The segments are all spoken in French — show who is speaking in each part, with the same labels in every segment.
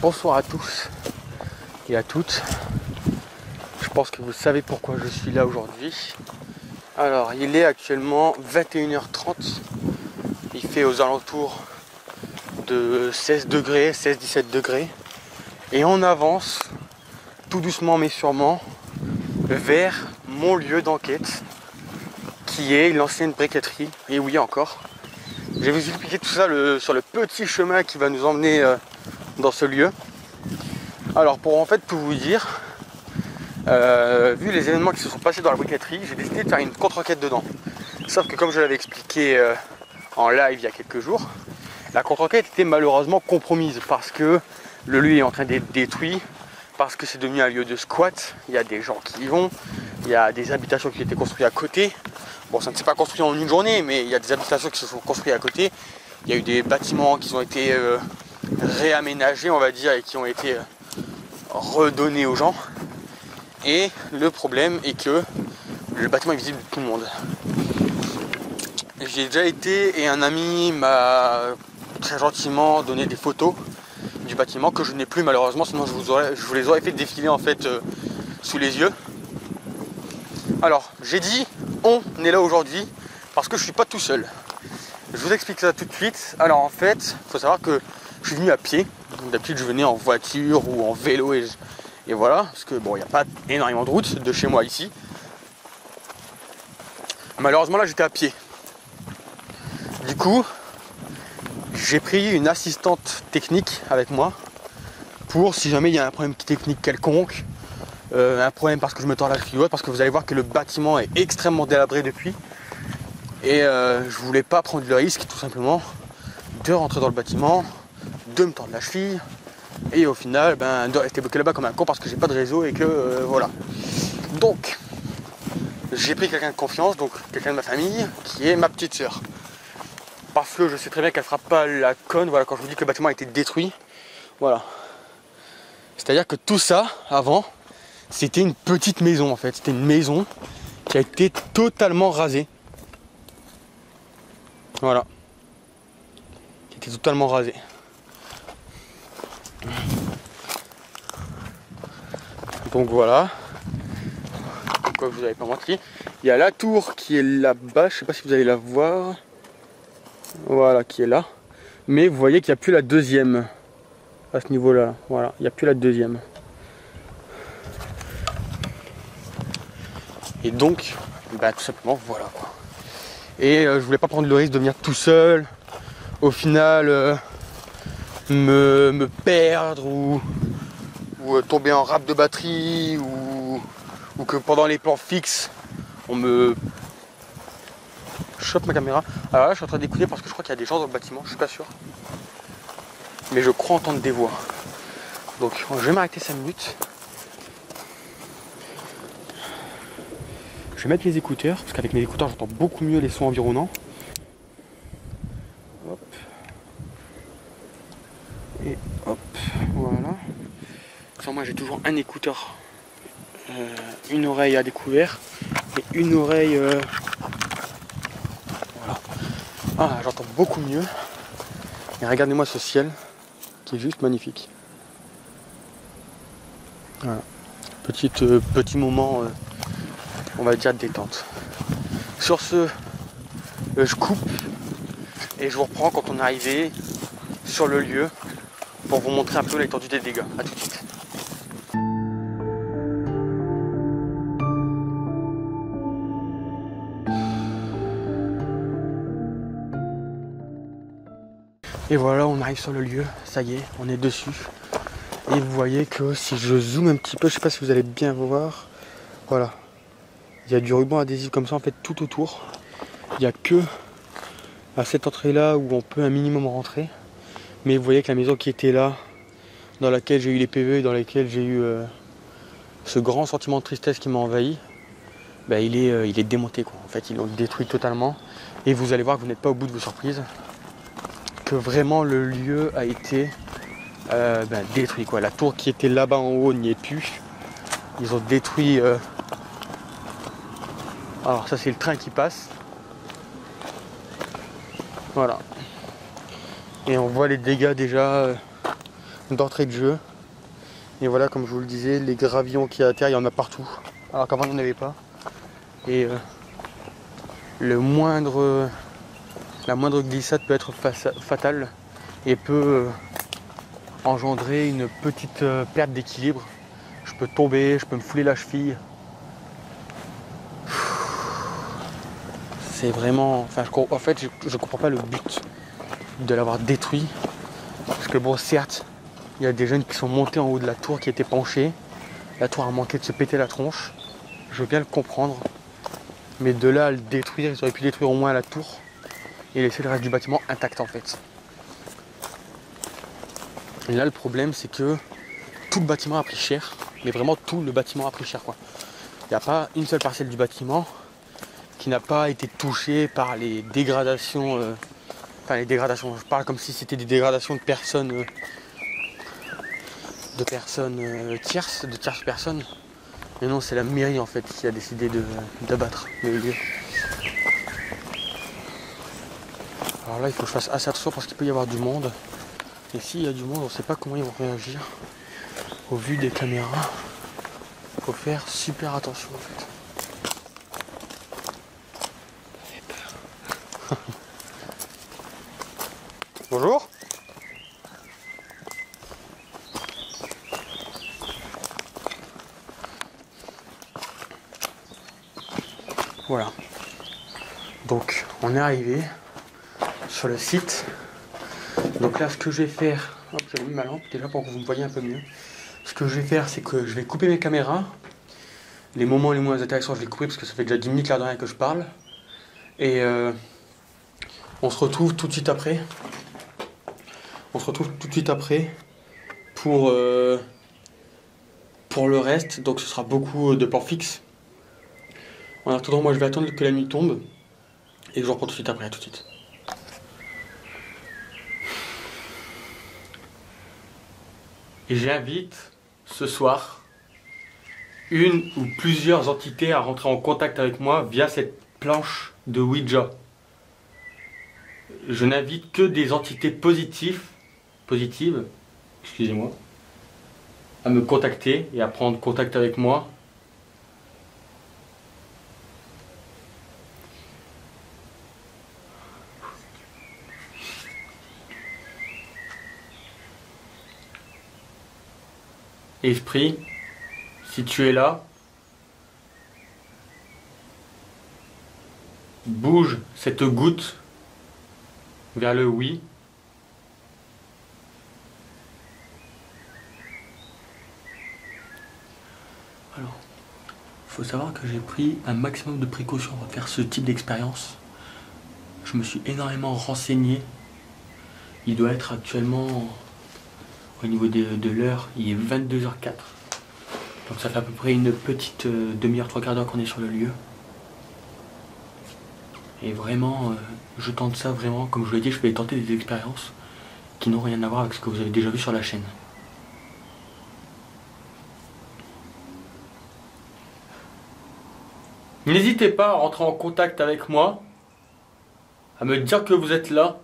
Speaker 1: Bonsoir à tous et à toutes. Je pense que vous savez pourquoi je suis là aujourd'hui. Alors, il est actuellement 21h30. Il fait aux alentours de 16 degrés, 16-17 degrés. Et on avance tout doucement mais sûrement vers mon lieu d'enquête, qui est l'ancienne briqueterie. Et oui, encore. Je vais vous expliquer tout ça sur le petit chemin qui va nous emmener dans ce lieu. Alors, pour en fait tout vous dire, vu les événements qui se sont passés dans la briqueterie, j'ai décidé de faire une contre-enquête dedans. Sauf que comme je l'avais expliqué en live il y a quelques jours, la contre-enquête était malheureusement compromise parce que le lieu est en train d'être détruit, parce que c'est devenu un lieu de squat, il y a des gens qui y vont, il y a des habitations qui ont été construites à côté. Bon, ça ne s'est pas construit en une journée, mais il y a des habitations qui se sont construites à côté. Il y a eu des bâtiments qui ont été réaménagés, on va dire, et qui ont été redonnés aux gens. Et le problème est que le bâtiment est visible de tout le monde. J'y ai déjà été et un ami m'a très gentiment donné des photos du bâtiment que je n'ai plus malheureusement, sinon je vous les aurais fait défiler en fait sous les yeux. Alors, j'ai dit on est là aujourd'hui parce que je suis pas tout seul. Je vous explique ça tout de suite. Alors en fait, il faut savoir que je suis venu à pied. D'habitude je venais en voiture ou en vélo et voilà, parce que bon, il n'y a pas énormément de route de chez moi ici. Malheureusement là j'étais à pied. Du coup, j'ai pris une assistante technique avec moi pour si jamais il y a un problème technique quelconque, un problème parce que je me tords la cheville, parce que vous allez voir que le bâtiment est extrêmement délabré depuis. Et je voulais pas prendre le risque tout simplement de rentrer dans le bâtiment, de me tordre la cheville et au final de rester bloqué là-bas comme un con parce que j'ai pas de réseau et que voilà. Donc j'ai pris quelqu'un de confiance, donc quelqu'un de ma famille qui est ma petite sœur. Parce que je sais très bien qu'elle fera pas la conne, voilà, quand je vous dis que le bâtiment a été détruit. Voilà. C'est-à-dire que tout ça avant c'était une petite maison en fait, c'était une maison qui a été totalement rasée. Voilà. Qui était totalement rasé. Donc voilà. Pourquoi je vous avais pas montré. Il y a la tour qui est là-bas. Je sais pas si vous allez la voir. Voilà, qui est là. Mais vous voyez qu'il n'y a plus la deuxième. À ce niveau-là. Voilà, il n'y a plus la deuxième. Et donc, tout simplement, voilà quoi. Et je voulais pas prendre le risque de venir tout seul, au final me perdre ou tomber en rap de batterie ou que pendant les plans fixes on me chope ma caméra. Alors là je suis en train d'écouter parce que je crois qu'il y a des gens dans le bâtiment, je suis pas sûr. Mais je crois entendre des voix. Donc je vais m'arrêter 5 minutes. Je vais mettre les écouteurs, parce qu'avec mes écouteurs j'entends beaucoup mieux les sons environnants. Hop. Et hop, voilà. Sans moi j'ai toujours un écouteur, une oreille à découvert et une oreille... Voilà. Ah, j'entends beaucoup mieux. Et regardez-moi ce ciel, qui est juste magnifique. Voilà. Petit moment... on va dire détente. Sur ce, je coupe et je vous reprends quand on est arrivé sur le lieu pour vous montrer un peu l'étendue des dégâts. A tout de suite. Et voilà, on arrive sur le lieu, ça y est, on est dessus. Et vous voyez que si je zoome un petit peu, je sais pas si vous allez bien voir, voilà. Il y a du ruban adhésif comme ça en fait tout autour. Il n'y a que à cette entrée là où on peut un minimum rentrer. Mais vous voyez que la maison qui était là, dans laquelle j'ai eu les PV, dans laquelle j'ai eu ce grand sentiment de tristesse qui m'a envahi, il est démonté quoi. En fait ils l'ont détruit totalement. Et vous allez voir que vous n'êtes pas au bout de vos surprises. Que vraiment le lieu a été détruit quoi. La tour qui était là-bas en haut n'y est plus. Ils ont détruit... Alors ça c'est le train qui passe. Voilà. Et on voit les dégâts déjà d'entrée de jeu. Et voilà, comme je vous le disais, les gravillons qu'il y a à terre, il y en a partout. Alors qu'avant, il n'y en avait pas. Et le moindre, la moindre glissade peut être fatale et peut engendrer une petite perte d'équilibre. Je peux tomber, je peux me fouler la cheville. C'est vraiment... Enfin, en fait, je comprends pas le but de l'avoir détruit. Parce que bon, certes, il y a des jeunes qui sont montés en haut de la tour qui étaient penchés. La tour a manqué de se péter la tronche. Je veux bien le comprendre. Mais de là à le détruire, ils auraient pu détruire au moins la tour et laisser le reste du bâtiment intact en fait. Et là, le problème, c'est que tout le bâtiment a pris cher. Mais vraiment, tout le bâtiment a pris cher, quoi. Il n'y a pas une seule parcelle du bâtiment qui n'a pas été touchée par les dégradations. Enfin, les dégradations, je parle comme si c'était des dégradations de personnes. Tierces, de tierces personnes. Mais non, c'est la mairie en fait qui a décidé d'abattre le lieu. Alors là, il faut que je fasse assez attention parce qu'il peut y avoir du monde. Et s'il y a du monde, on ne sait pas comment ils vont réagir. Au vu des caméras, il faut faire super attention en fait. Ça fait peur. Bonjour. Voilà. Donc, on est arrivé sur le site. Donc là, ce que je vais faire, hop, j'avais mis ma lampe déjà pour que vous me voyez un peu mieux. Ce que je vais faire, c'est que je vais couper mes caméras. Les moments les moins intéressants, je vais couper parce que ça fait déjà 10 minutes, l'air de rien que je parle. Et on se retrouve tout de suite après. On se retrouve tout de suite après pour le reste. Donc ce sera beaucoup de plans fixes. En attendant, moi je vais attendre que la nuit tombe. Et je vous reprends tout de suite après, à tout de suite. Et j'invite ce soir une ou plusieurs entités à rentrer en contact avec moi via cette planche de Ouija. Je n'invite que des entités positives, excusez-moi, à me contacter et à prendre contact avec moi. Esprit, si tu es là, bouge cette goutte vers le oui. Alors, il faut savoir que j'ai pris un maximum de précautions pour faire ce type d'expérience. Je me suis énormément renseigné. Il doit être actuellement, au niveau de l'heure, il est 22h04. Donc ça fait à peu près une petite demi-heure, trois quarts d'heure qu'on est sur le lieu. Et vraiment, je tente ça vraiment, comme je vous l'ai dit, je vais tenter des expériences qui n'ont rien à voir avec ce que vous avez déjà vu sur la chaîne. N'hésitez pas à rentrer en contact avec moi, à me dire que vous êtes là.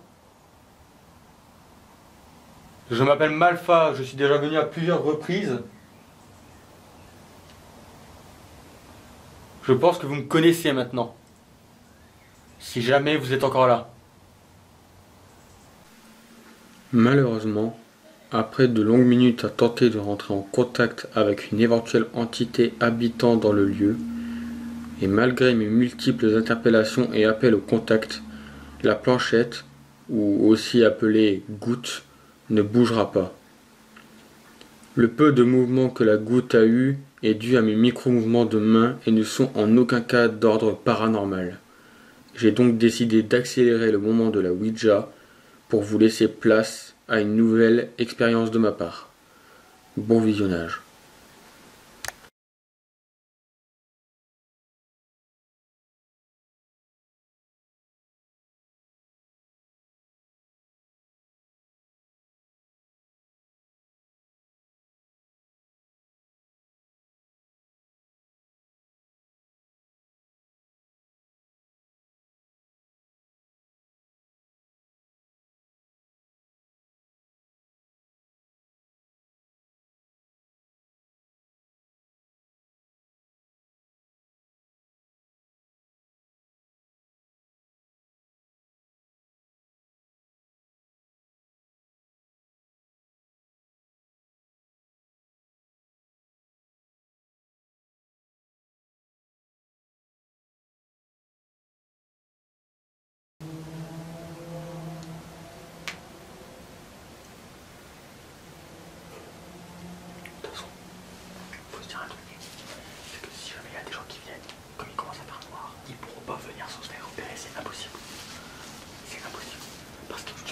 Speaker 1: Je m'appelle Malfa, je suis déjà venu à plusieurs reprises. Je pense que vous me connaissez maintenant. Si jamais vous êtes encore là. Malheureusement, après de longues minutes à tenter de rentrer en contact avec une éventuelle entité habitant dans le lieu, et malgré mes multiples interpellations et appels au contact, la planchette, ou aussi appelée goutte, ne bougera pas. Le peu de mouvement que la goutte a eu est dû à mes micro-mouvements de main et ne sont en aucun cas d'ordre paranormal. J'ai donc décidé d'accélérer le moment de la Ouija pour vous laisser place à une nouvelle expérience de ma part. Bon visionnage.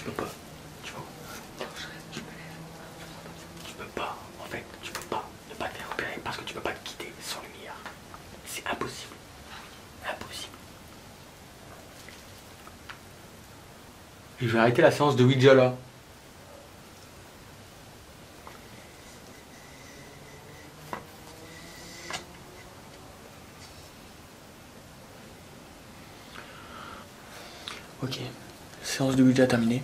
Speaker 1: tu peux pas. Tu vois. Tu peux pas. En fait, tu peux pas ne pas te faire repérer parce que tu peux pas quitter sans lumière. C'est impossible. Impossible. Et je vais arrêter la séance de Ouija là. Ok, séance de Ouija terminée.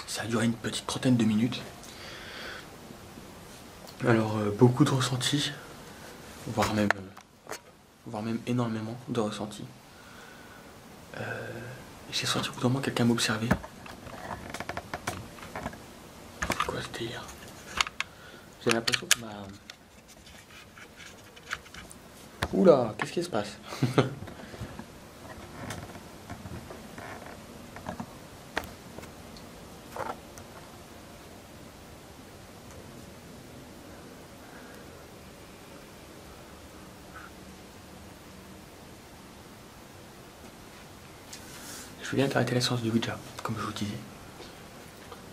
Speaker 1: Ça a duré une petite trentaine de minutes. Alors, beaucoup de ressentis, voire même énormément de ressentis. J'ai senti au bout d'un moment quelqu'un m'observer. C'est quoi ce délire? J'ai l'impression que Oula, qu'est-ce qui se passe? Je viens d'arrêter la séance de Ouija, comme je vous disais.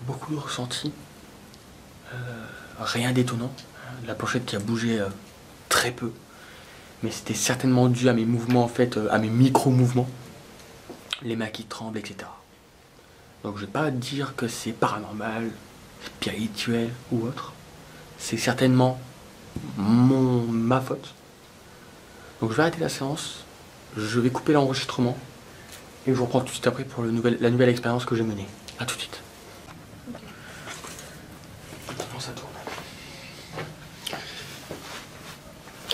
Speaker 1: Beaucoup de ressentis. Rien d'étonnant. La pochette qui a bougé très peu. Mais c'était certainement dû à mes mouvements, en fait, à mes micro-mouvements. Les mains qui tremblent, etc. Donc je vais pas dire que c'est paranormal, spirituel ou autre. C'est certainement ma faute. Donc je vais arrêter la séance. Je vais couper l'enregistrement. Et je vous reprends tout de suite après pour la nouvelle expérience que j'ai menée. A tout de suite. Comment ça tourne?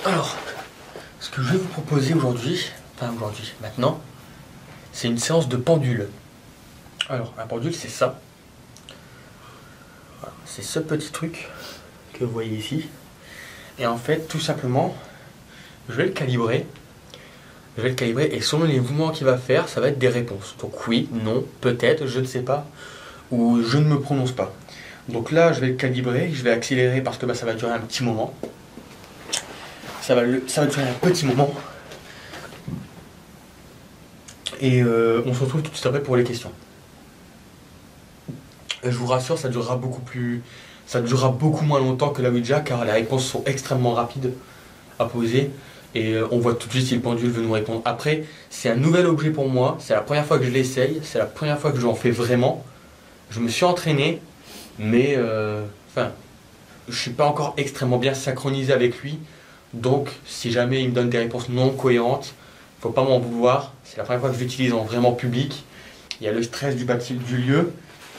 Speaker 1: Alors, ce que je vais vous proposer maintenant, c'est une séance de pendule. Alors, un pendule, c'est ça. Voilà, c'est ce petit truc que vous voyez ici. Et en fait, tout simplement, je vais le calibrer. Et selon les mouvements qu'il va faire, ça va être des réponses. Donc oui, non, peut-être, je ne sais pas, ou je ne me prononce pas. Donc là, je vais le calibrer, je vais accélérer parce que ça va durer un petit moment. Ça va durer un petit moment. Et on se retrouve tout de suite après pour les questions. Et je vous rassure, ça durera beaucoup moins longtemps que la Ouija, car les réponses sont extrêmement rapides à poser. Et on voit tout de suite si le pendule veut nous répondre. Après, c'est un nouvel objet pour moi. C'est la première fois que je l'essaye. C'est la première fois que j'en fais vraiment. Je me suis entraîné, mais je suis pas encore extrêmement bien synchronisé avec lui. Donc, si jamais il me donne des réponses non cohérentes, faut pas m'en vouloir. C'est la première fois que je l'utilise en vraiment public. Il y a le stress du lieu.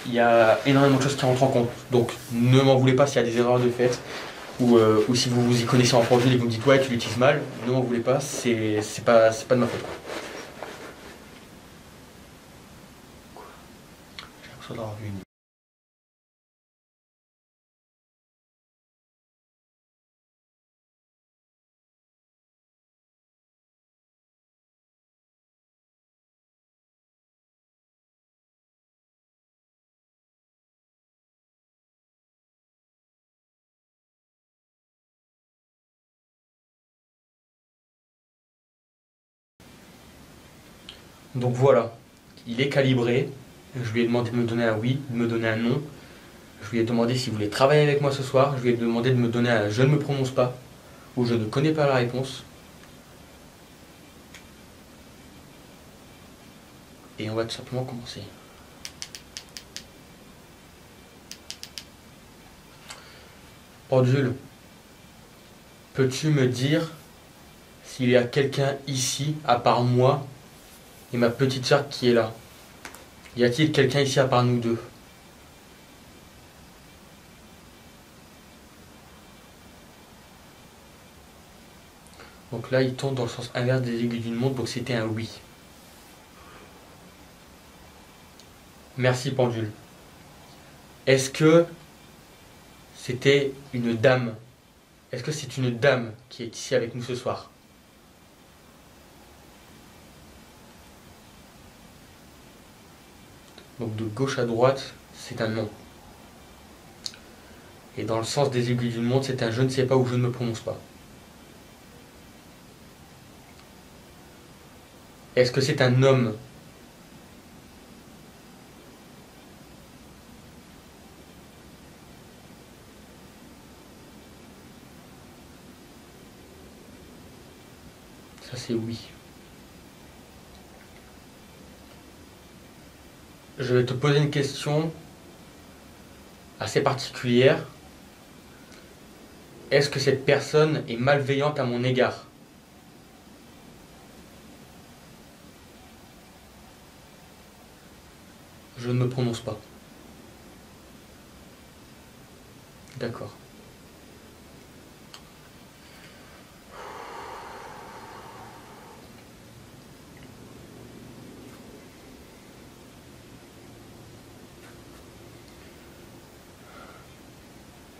Speaker 1: Il y a énormément de choses qui rentrent en compte. Donc, ne m'en voulez pas s'il y a des erreurs de fait. Ou si vous vous y connaissez en pendule et que vous me dites ouais tu l'utilises mal, ne m'en voulez pas, c'est pas de ma faute. J'ai l'impression d'avoir vu une... Donc voilà, il est calibré. Je lui ai demandé de me donner un oui, de me donner un non. Je lui ai demandé s'il voulait travailler avec moi ce soir. Je lui ai demandé de me donner un je ne me prononce pas ou je ne connais pas la réponse. Et on va tout simplement commencer. Pendule, peux-tu me dire s'il y a quelqu'un ici, à part moi et ma petite sœur qui est là? Y a-t-il quelqu'un ici à part nous deux? Donc là, il tourne dans le sens inverse des aiguilles d'une montre, donc c'était un oui. Merci pendule. Est-ce que c'était une dame? Est-ce que c'est une dame qui est ici avec nous ce soir? Donc de gauche à droite, c'est un non. Et dans le sens des aiguilles d'une montre, c'est un je ne sais pas ou je ne me prononce pas. Est-ce que c'est un homme? Ça c'est oui. Je vais te poser une question assez particulière. Est-ce que cette personne est malveillante à mon égard? Je ne me prononce pas. D'accord.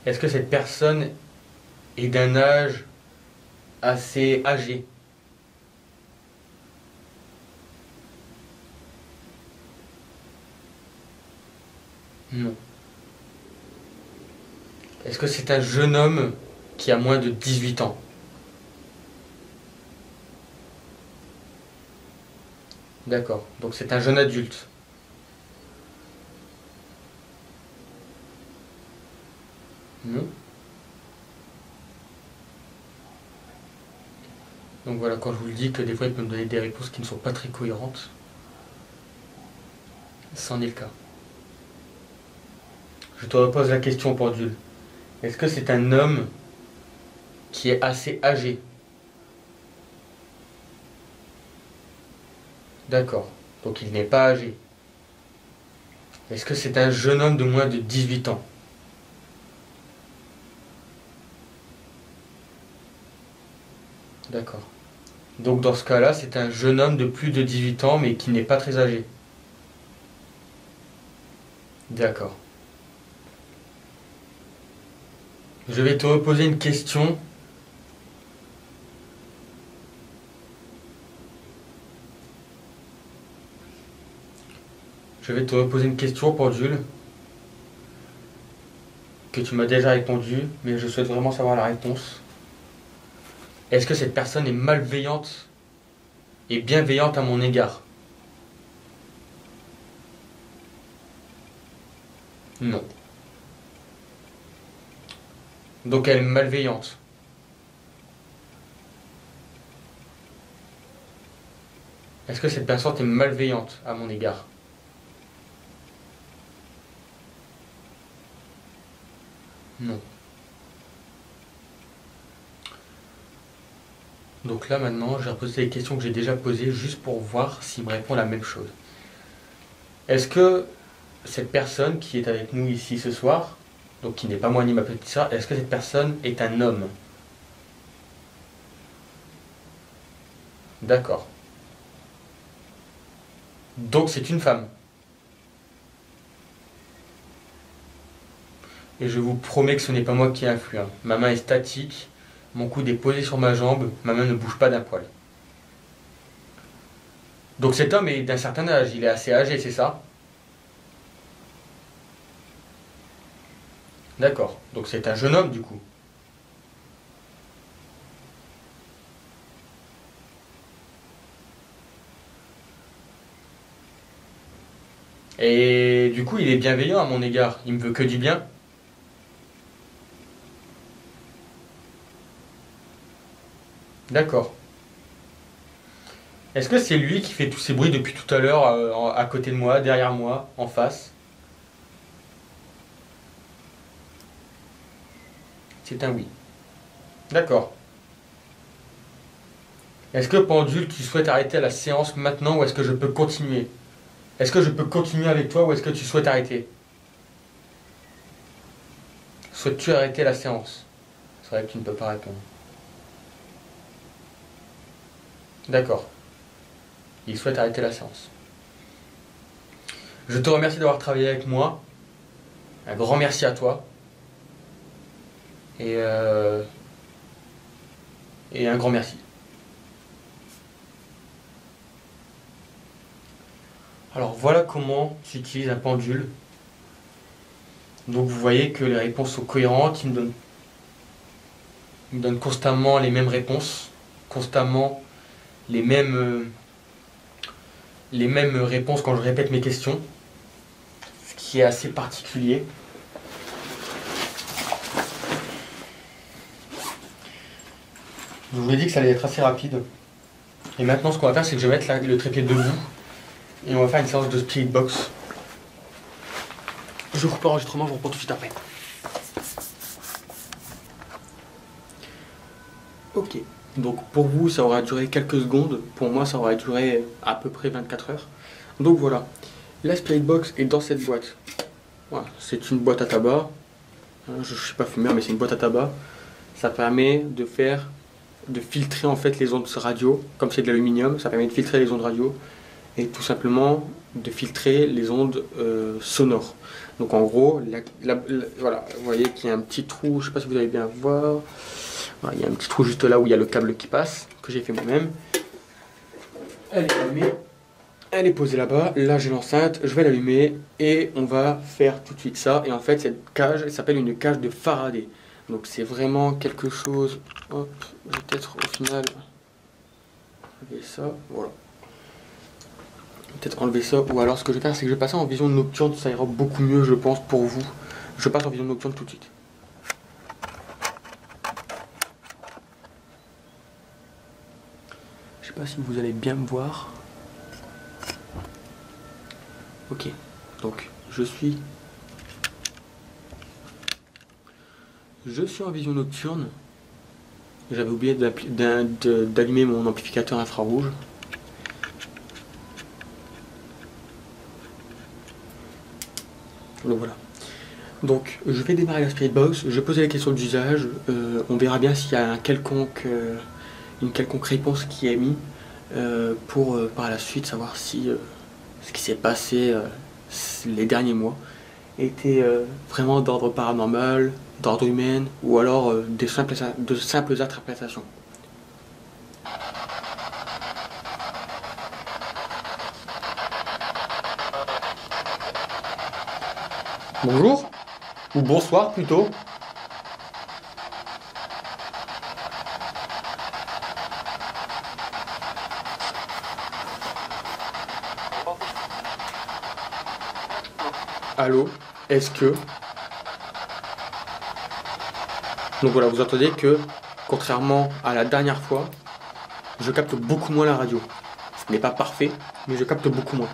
Speaker 1: Est-ce que cette personne est d'un âge assez âgé? Non. Est-ce que c'est un jeune homme qui a moins de 18 ans? D'accord. Donc c'est un jeune adulte. Non. Donc voilà, quand je vous le dis que des fois il peut me donner des réponses qui ne sont pas très cohérentes, c'en est le cas. Je te repose la question, pendule. Est-ce que c'est un homme qui est assez âgé? D'accord. Donc il n'est pas âgé. Est-ce que c'est un jeune homme de moins de 18 ans? D'accord. Donc dans ce cas-là, c'est un jeune homme de plus de 18 ans, mais qui n'est pas très âgé. D'accord. Je vais te reposer une question. Je vais te reposer une question, pendule, que tu m'as déjà répondu, mais je souhaite vraiment savoir la réponse. Est-ce que cette personne est malveillante et bienveillante à mon égard? Non. Donc elle est malveillante. Est-ce que cette personne est malveillante à mon égard? Non. Donc là maintenant, je vais reposer les questions que j'ai déjà posées juste pour voir s'il me répond la même chose. Est-ce que cette personne qui est avec nous ici ce soir, donc qui n'est pas moi ni ma petite soeur, est-ce que cette personne est un homme? D'accord. Donc c'est une femme. Et je vous promets que ce n'est pas moi qui influe. Ma main est statique, mon coude est posé sur ma jambe, ma main ne bouge pas d'un poil. Donc cet homme est d'un certain âge, il est assez âgé, c'est ça? D'accord. Donc c'est un jeune homme du coup. Et du coup il est bienveillant à mon égard, il me veut que du bien. D'accord. Est-ce que c'est lui qui fait tous ces bruits depuis tout à l'heure, à côté de moi, derrière moi, en face? C'est un oui. D'accord. Est-ce que pendule, tu souhaites arrêter la séance maintenant ou est-ce que je peux continuer? Est-ce que je peux continuer avec toi ou est-ce que tu souhaites arrêter? Souhaites-tu arrêter la séance? C'est vrai que tu ne peux pas répondre. D'accord. Il souhaite arrêter la séance. Je te remercie d'avoir travaillé avec moi. Un grand merci à toi. Et, et un grand merci. Alors voilà comment tu utilises un pendule. Donc vous voyez que les réponses sont cohérentes. Il me donne constamment les mêmes réponses. Constamment les mêmes réponses quand je répète mes questions. Ce qui est assez particulier. Je vous ai dit que ça allait être assez rapide. Et maintenant, ce qu'on va faire, c'est que je vais mettre le trépied debout. Et on va faire une séance de spirit box. Je coupe l'enregistrement, je vous reprends tout de suite après. Ok. Donc pour vous, ça aura duré quelques secondes. Pour moi, ça aura duré à peu près 24 heures. Donc voilà. La spirit box est dans cette boîte. Voilà. C'est une boîte à tabac. Je ne suis pas fumeur, mais c'est une boîte à tabac. Ça permet de filtrer en fait les ondes radio. Comme c'est de l'aluminium, ça permet de filtrer les ondes radio. Et tout simplement de filtrer les ondes sonores. Donc en gros, voilà, vous voyez qu'il y a un petit trou, je ne sais pas si vous allez bien voir. Voilà, il y a un petit trou juste là où il y a le câble qui passe, que j'ai fait moi-même. Elle est allumée, elle est posée là-bas. Là j'ai l'enceinte, je vais l'allumer et on va faire tout de suite ça. Et en fait cette cage, elle s'appelle une cage de Faraday. Donc c'est vraiment quelque chose. Hop, je vais peut-être au final enlever ça, voilà. Peut-être enlever ça, ou alors ce que je vais faire, c'est que je vais passer en vision nocturne, ça ira beaucoup mieux, je pense, pour vous. Je passe en vision nocturne tout de suite. Je sais pas si vous allez bien me voir. Ok, donc je suis en vision nocturne. J'avais oublié d'allumer mon amplificateur infrarouge. Donc voilà. Donc je vais démarrer la spirit box, je vais poser la question d'usage, on verra bien s'il y a une quelconque réponse qui est mise pour par la suite savoir si ce qui s'est passé les derniers mois était vraiment d'ordre paranormal, d'ordre humain ou alors de simples interprétations. Bonjour, ou bonsoir plutôt. Allô, est-ce que... Donc voilà, vous entendez que, contrairement à la dernière fois, je capte beaucoup moins la radio. Ce n'est pas parfait, mais je capte beaucoup moins.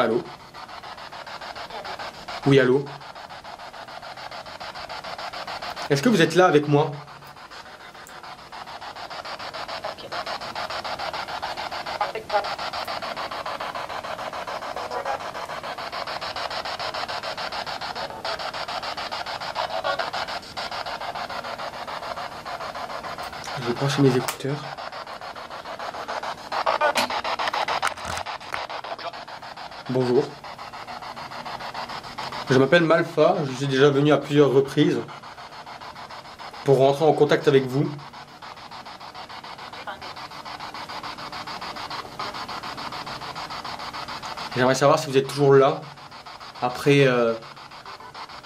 Speaker 1: Allô? Oui, allô? Est-ce que vous êtes là avec moi? Je vais brancher mes écouteurs. Bonjour. Je m'appelle Malfa, je suis déjà venu à plusieurs reprises pour rentrer en contact avec vous. J'aimerais savoir si vous êtes toujours là, après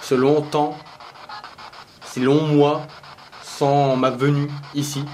Speaker 1: ce long temps, ces longs mois, sans ma venue ici.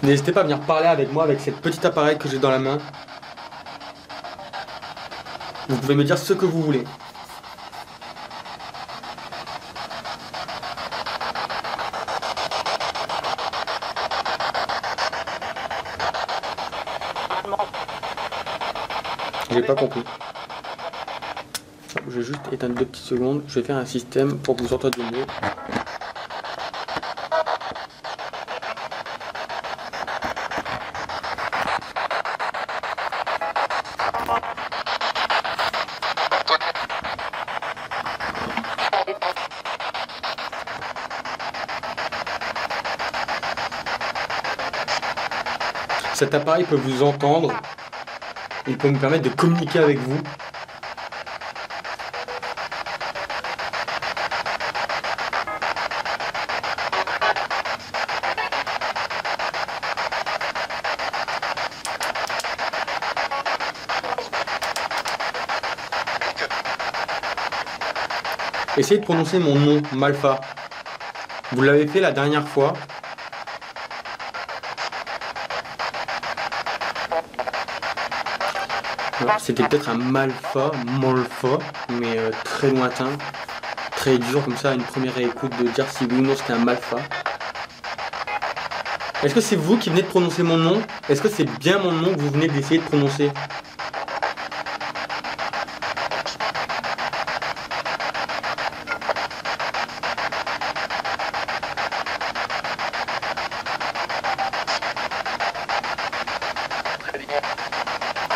Speaker 1: N'hésitez pas à venir parler avec moi avec cette petit appareil que j'ai dans la main. Vous pouvez me dire ce que vous voulez. J'ai pas compris. Je vais juste éteindre 2 petites secondes. Je vais faire un système pour que vous entendiez mieux. Cet appareil peut vous entendre, il peut me permettre de communiquer avec vous. Essayez de prononcer mon nom, Malfa. Vous l'avez fait la dernière fois. C'était peut-être un Malfa, Molfa, mais très lointain, très dur comme ça, une première écoute de dire si oui ou non c'était un Malfa. Est-ce que c'est vous qui venez de prononcer mon nom? Est-ce que c'est bien mon nom que vous venez d'essayer de prononcer?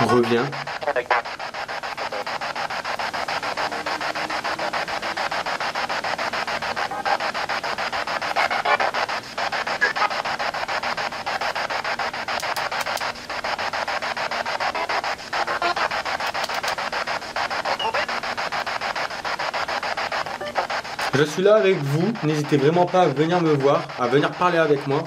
Speaker 1: On revient. Je suis là avec vous, n'hésitez vraiment pas à venir me voir, à venir parler avec moi.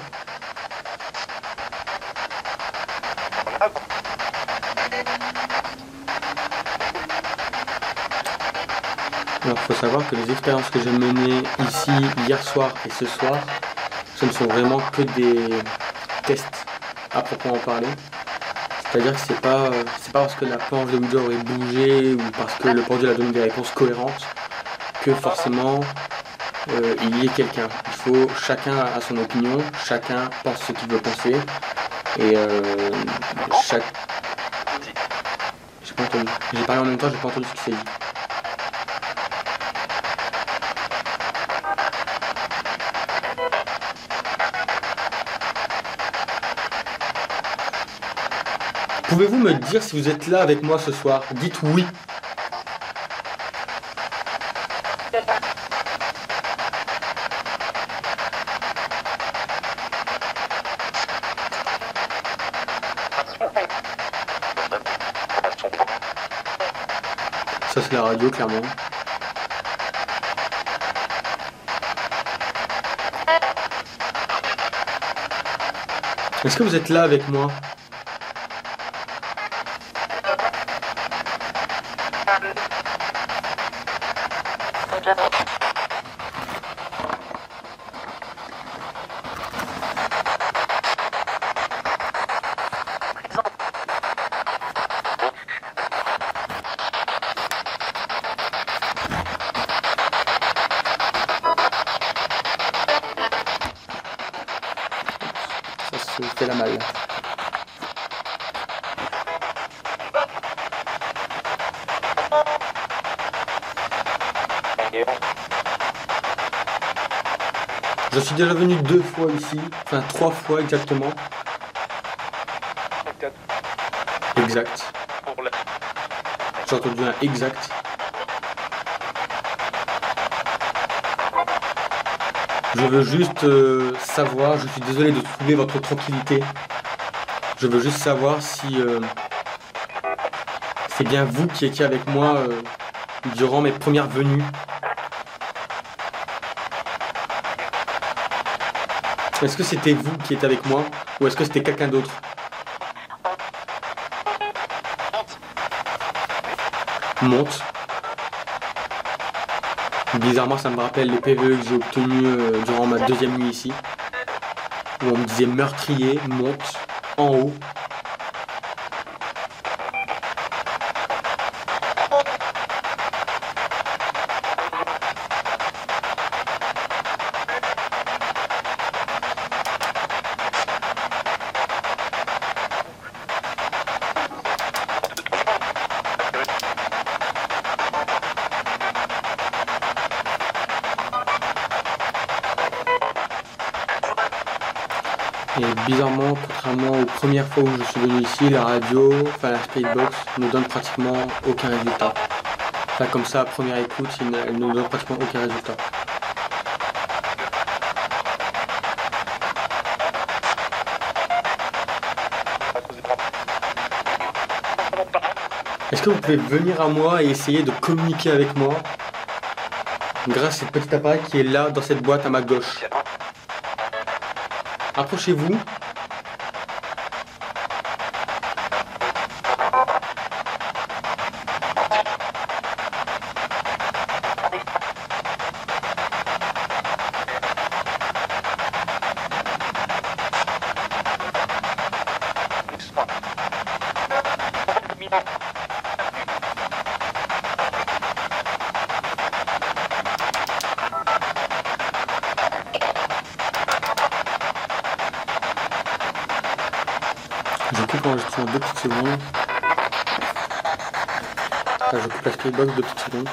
Speaker 1: Alors, il faut savoir que les expériences que j'ai menées ici, hier soir et ce soir, ce ne sont vraiment que des tests à proprement parler. C'est-à-dire que c'est pas parce que la planche de Ouija aurait bougé ou parce que le pendule a donné des réponses cohérentes que forcément il y ait quelqu'un. Chacun a son opinion, chacun pense ce qu'il veut penser et J'ai pas entendu. J'ai parlé en même temps, j'ai pas entendu ce qu'il s'est dit. Pouvez-vous me dire si vous êtes là avec moi ce soir? Dites oui. Ça c'est la radio clairement. Est-ce que vous êtes là avec moi? Ça se fait la malle. Je suis déjà venu 2 fois ici, enfin 3 fois exactement. Exact. J'ai entendu un exact. Je veux juste savoir, je suis désolé de troubler votre tranquillité. Je veux juste savoir si c'est bien vous qui étiez avec moi durant mes premières venues. Est-ce que c'était vous qui étiez avec moi ou est-ce que c'était quelqu'un d'autre? Monte. Bizarrement, ça me rappelle les PVE que j'ai obtenus durant ma 2e nuit ici. Où on me disait meurtrier, monte, en haut. Et bizarrement, contrairement aux premières fois où je suis venu ici, la radio, enfin la Speedbox, ne donne pratiquement aucun résultat. Enfin comme ça, à première écoute, elle ne donne pratiquement aucun résultat. Est-ce que vous pouvez venir à moi et essayer de communiquer avec moi grâce à ce petit appareil qui est là dans cette boîte à ma gauche? Approchez-vous. Je coupe l'enregistrement 2 petites secondes. Je coupe la skybox 2 petites secondes.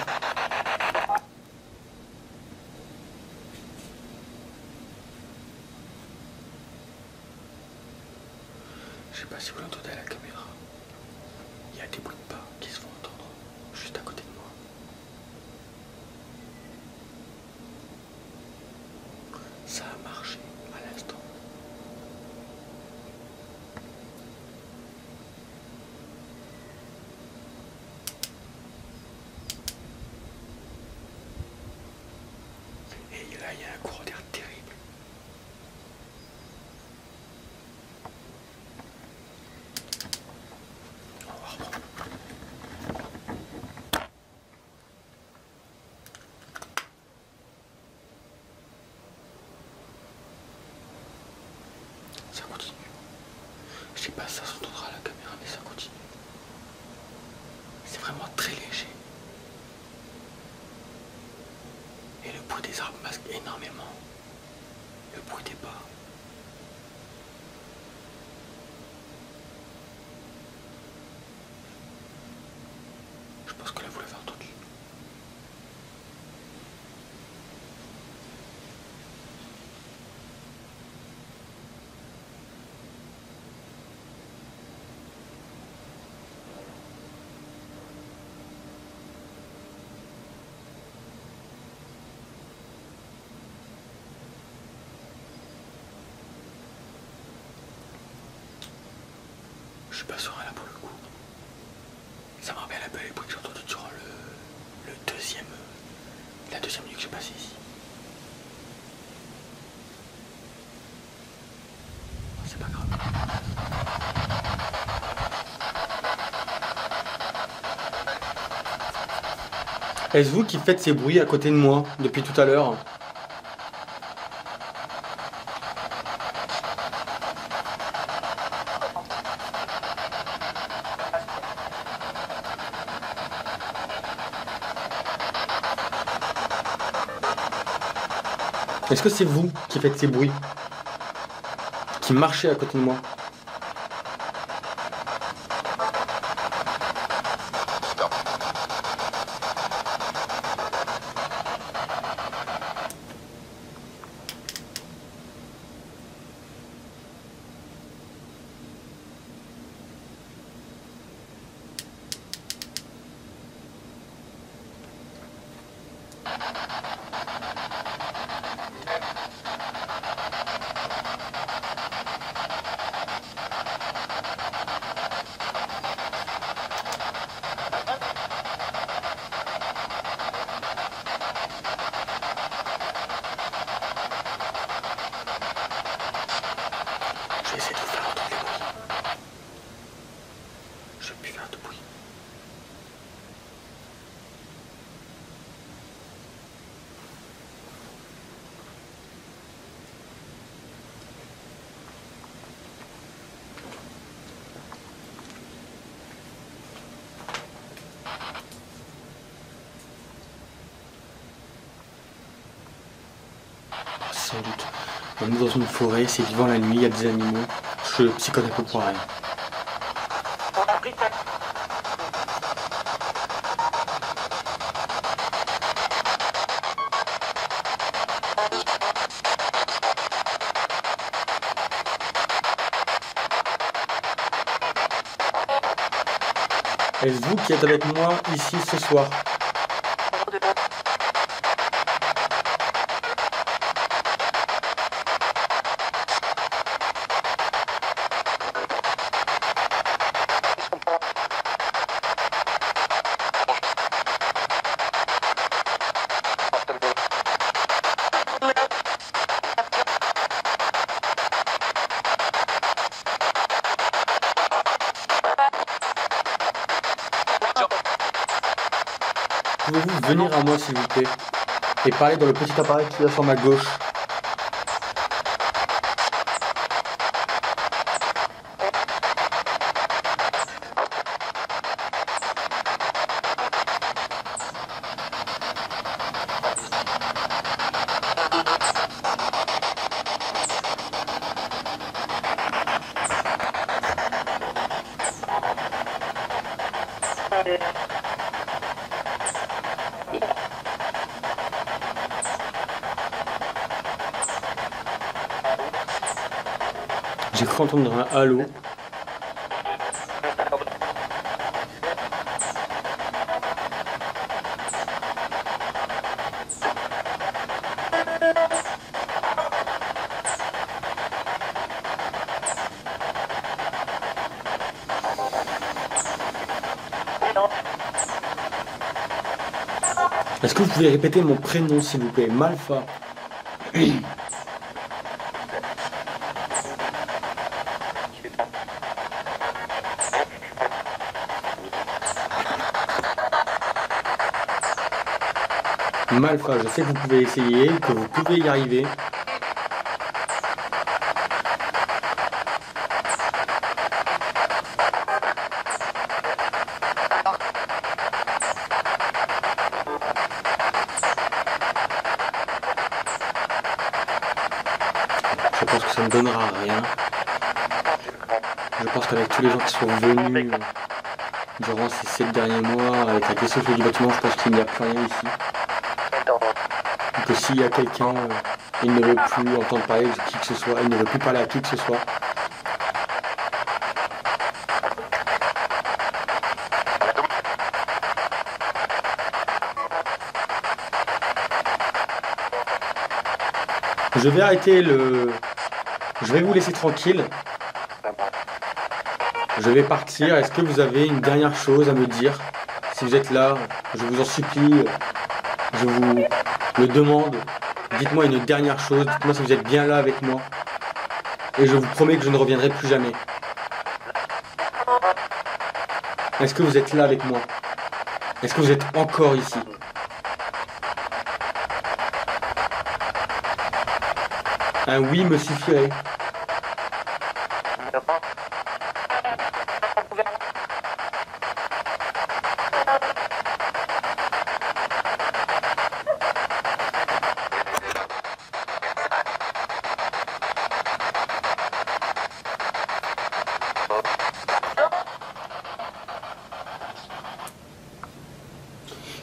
Speaker 1: Je sais pas si vous l'entendez à la caméra. Il y a des bruits de pas qui se font entendre juste à côté de moi. Ça a marché à l'instant. Et là, il y a un courant d'air terrible. On va reprendre. Ça continue. Je sais pas si ça s'entendra à la caméra, mais ça continue. C'est vraiment très léger. Et le bruit des arbres masque énormément le bruit des pas. Je pense que là vous l'avez entendu. Je suis pas serein là pour le coup. Ça me rappelle un peu les bruits que j'ai entendus durant la deuxième nuit que j'ai passée ici. C'est pas grave. Est-ce vous qui faites ces bruits à côté de moi depuis tout à l'heure? Est-ce que c'est vous qui faites ces bruits? Qui marchez à côté de moi? Je vais essayer de vous faire entendre les bruits. Je vais plus faire de bruit. Sans doute. On est dans une forêt, c'est vivant la nuit, il y a des animaux. Je psychote un peu pour rien. Est-ce vous qui êtes avec moi ici ce soir? Pouvez-vous venir à moi s'il vous plaît et parler dans le petit appareil qui est sur ma gauche? J'ai cru entendre un halo. Est-ce que vous pouvez répéter mon prénom s'il vous plaît? Malfa. Malfa, je sais que vous pouvez essayer, que vous pouvez y arriver. Je pense que ça ne donnera rien. Je pense qu'avec tous les gens qui sont venus durant ces 7 derniers mois, avec la question du bâtiment, je pense qu'il n'y a plus rien ici. Et que s'il y a quelqu'un, il ne veut plus entendre parler de qui que ce soit, il ne veut plus parler à qui que ce soit. Je vais arrêter le... Je vais vous laisser tranquille. Je vais partir. Est-ce que vous avez une dernière chose à me dire? Si vous êtes là, je vous en supplie, je vous le demande. Dites-moi une dernière chose. Dites-moi si vous êtes bien là avec moi. Et je vous promets que je ne reviendrai plus jamais. Est-ce que vous êtes là avec moi? Est-ce que vous êtes encore ici? Un oui me suffirait.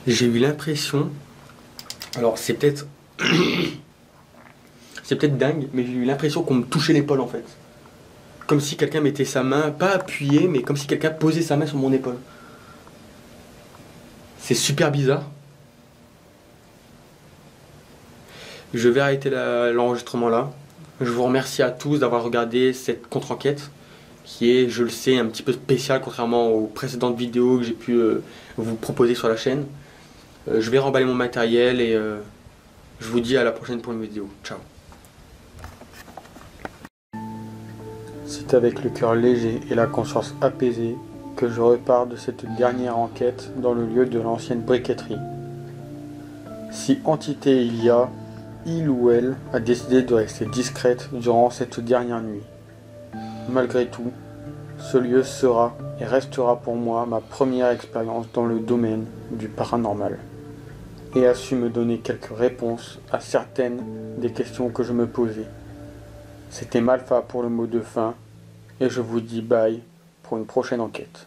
Speaker 1: J'ai eu l'impression, alors c'est peut-être c'est peut-être dingue, mais j'ai eu l'impression qu'on me touchait l'épaule en fait. Comme si quelqu'un mettait sa main, pas appuyée, mais comme si quelqu'un posait sa main sur mon épaule. C'est super bizarre. Je vais arrêter l'enregistrement là. Je vous remercie à tous d'avoir regardé cette contre-enquête qui est, je le sais, un petit peu spéciale contrairement aux précédentes vidéos que j'ai pu vous proposer sur la chaîne. Je vais remballer mon matériel et je vous dis à la prochaine pour une vidéo. Ciao. C'est avec le cœur léger et la conscience apaisée que je repars de cette dernière enquête dans le lieu de l'ancienne briqueterie. Si entité il y a, il ou elle a décidé de rester discrète durant cette dernière nuit. Malgré tout, ce lieu sera et restera pour moi ma première expérience dans le domaine du paranormal et a su me donner quelques réponses à certaines des questions que je me posais. C'était Malfa pour le mot de fin et je vous dis bye pour une prochaine enquête.